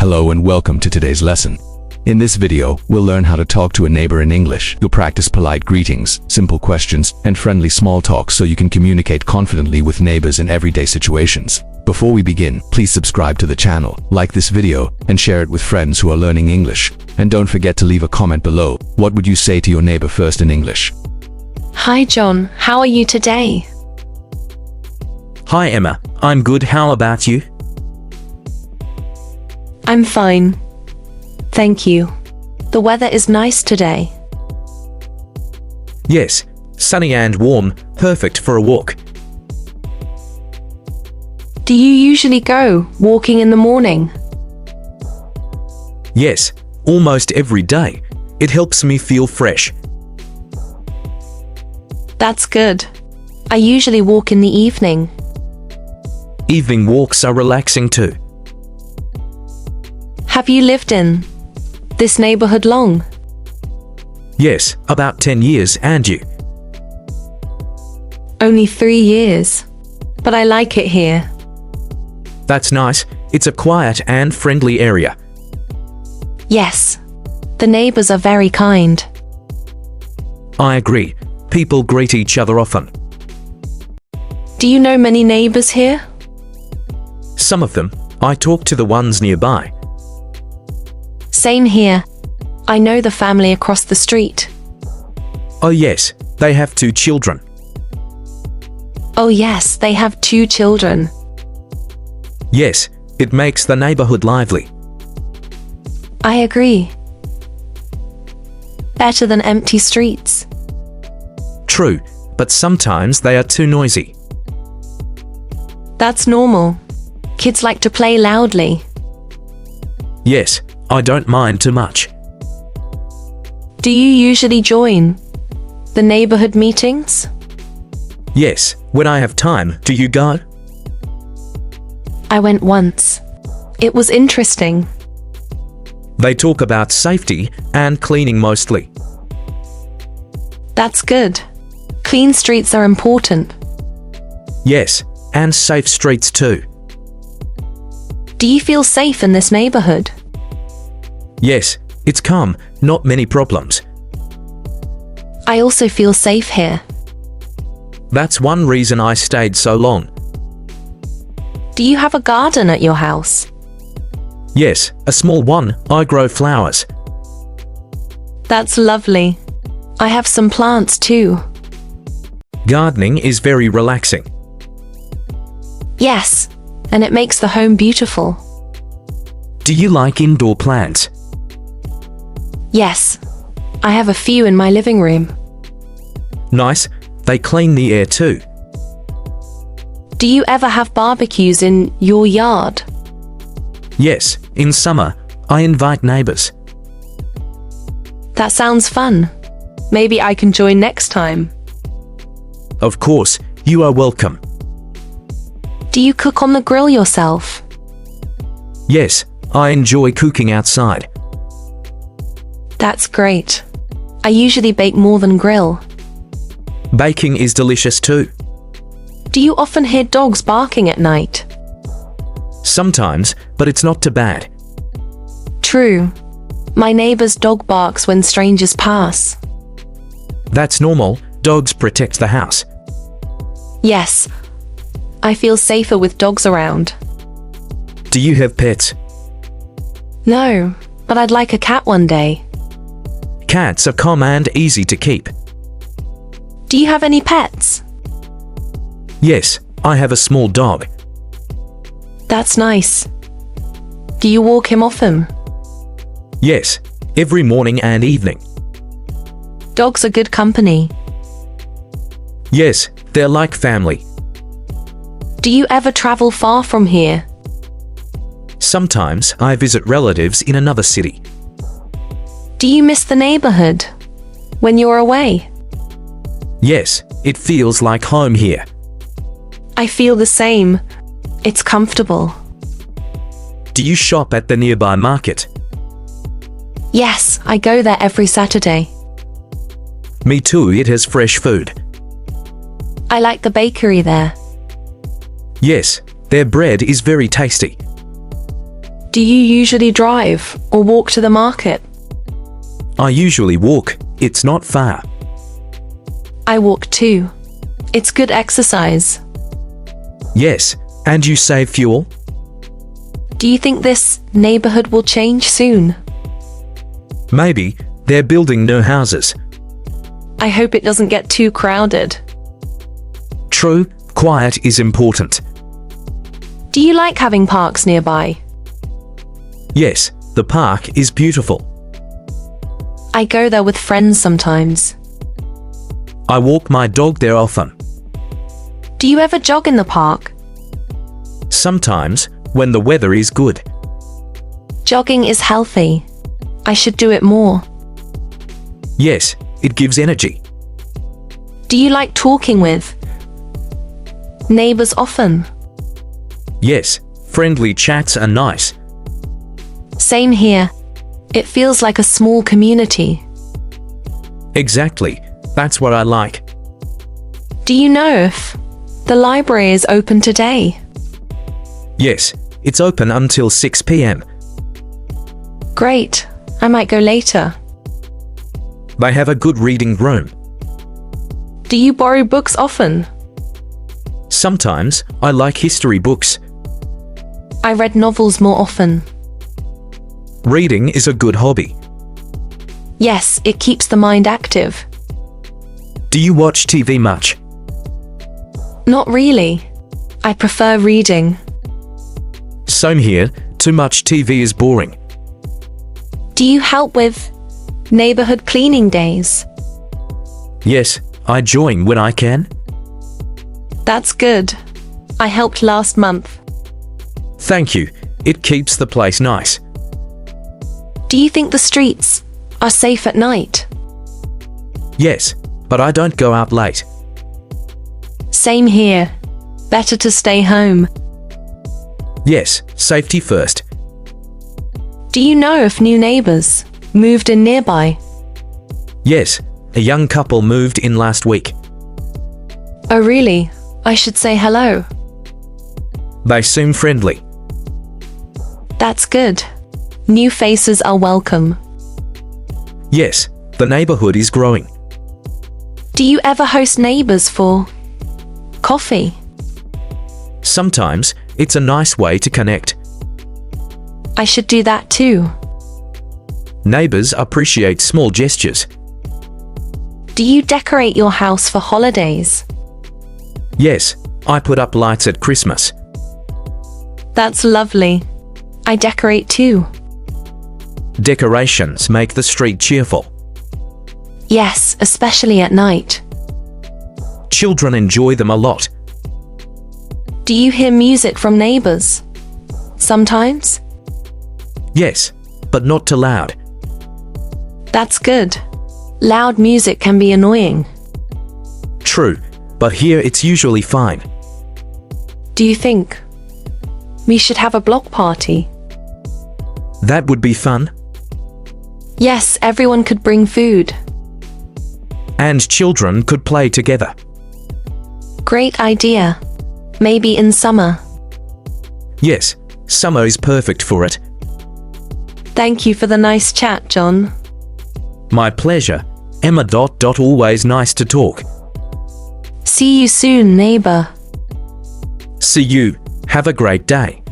Hello and welcome to today's lesson. In this video, we'll learn how to talk to a neighbor in English. You'll practice polite greetings, simple questions, and friendly small talk so you can communicate confidently with neighbors in everyday situations. Before we begin, please subscribe to the channel, like this video, and share it with friends who are learning English. And don't forget to leave a comment below. What would you say to your neighbor first in English? Hi John, how are you today? Hi Emma, I'm good, how about you? I'm fine. Thank you. The weather is nice today. Yes, sunny and warm, perfect for a walk. Do you usually go walking in the morning? Yes, almost every day. It helps me feel fresh. That's good. I usually walk in the evening. Evening walks are relaxing too. Have you lived in this neighborhood long? Yes, about 10 years, and you? Only 3 years. But I like it here. That's nice. It's a quiet and friendly area. Yes. The neighbors are very kind. I agree. People greet each other often. Do you know many neighbors here? Some of them. I talk to the ones nearby. Same here. I know the family across the street. Oh yes, they have 2 children. Oh yes, they have 2 children. Yes, it makes the neighborhood lively. I agree. Better than empty streets. True, but sometimes they are too noisy. That's normal. Kids like to play loudly. Yes, I don't mind too much. Do you usually join the neighborhood meetings? Yes, when I have time. Do you go? I went once. It was interesting. They talk about safety and cleaning mostly. That's good. Clean streets are important. Yes, and safe streets too. Do you feel safe in this neighborhood? Yes, it's calm, not many problems. I also feel safe here. That's one reason I stayed so long. Do you have a garden at your house? Yes, a small one. I grow flowers. That's lovely. I have some plants too. Gardening is very relaxing. Yes, and it makes the home beautiful. Do you like indoor plants? Yes, I have a few in my living room. Nice, they clean the air too. Do you ever have barbecues in your yard? Yes, in summer, I invite neighbors. That sounds fun. Maybe I can join next time. Of course, you are welcome. Do you cook on the grill yourself? Yes, I enjoy cooking outside. That's great. I usually bake more than grill. Baking is delicious too. Do you often hear dogs barking at night? Sometimes, but it's not too bad. True. My neighbor's dog barks when strangers pass. That's normal. Dogs protect the house. Yes. I feel safer with dogs around. Do you have pets? No, but I'd like a cat one day. Cats are calm and easy to keep. Do you have any pets? Yes, I have a small dog. That's nice. Do you walk him often? Yes, every morning and evening. Dogs are good company. Yes, they're like family. Do you ever travel far from here? Sometimes I visit relatives in another city. Do you miss the neighborhood when you're away? Yes, it feels like home here. I feel the same. It's comfortable. Do you shop at the nearby market? Yes, I go there every Saturday. Me too, it has fresh food. I like the bakery there. Yes, their bread is very tasty. Do you usually drive or walk to the market? I usually walk. It's not far. I walk too. It's good exercise. Yes, and you save fuel? Do you think this neighborhood will change soon? Maybe. They're building new houses. I hope it doesn't get too crowded. True, quiet is important. Do you like having parks nearby? Yes, the park is beautiful. I go there with friends sometimes. I walk my dog there often. Do you ever jog in the park? Sometimes, when the weather is good. Jogging is healthy. I should do it more. Yes, it gives energy. Do you like talking with neighbors often? Yes, friendly chats are nice. Same here. It feels like a small community. Exactly, that's what I like. Do you know if the library is open today? Yes, it's open until 6 p.m. Great. I might go later. They have a good reading room. Do you borrow books often? Sometimes, I like history books. I read novels more often. Reading is a good hobby. Yes, it keeps the mind active. Do you watch TV much? Not really. I prefer reading. Same here, too much TV is boring. Do you help with neighborhood cleaning days? Yes, I join when I can. That's good. I helped last month. Thank you, it keeps the place nice. Do you think the streets are safe at night? Yes, but I don't go out late. Same here. Better to stay home. Yes, safety first. Do you know if new neighbors moved in nearby? Yes, a young couple moved in last week. Oh really? I should say hello. They seem friendly. That's good. New faces are welcome. Yes, the neighborhood is growing. Do you ever host neighbors for coffee? Sometimes, it's a nice way to connect. I should do that too. Neighbors appreciate small gestures. Do you decorate your house for holidays? Yes, I put up lights at Christmas. That's lovely. I decorate too. Decorations make the street cheerful. Yes, especially at night. Children enjoy them a lot. Do you hear music from neighbors? Sometimes? Yes, but not too loud. That's good. Loud music can be annoying. True, but here it's usually fine. Do you think we should have a block party? That would be fun. Yes, everyone could bring food. And children could play together. Great idea. Maybe in summer. Yes, summer is perfect for it. Thank you for the nice chat, John. My pleasure. Emma. Always nice to talk. See you soon, neighbor. See you. Have a great day.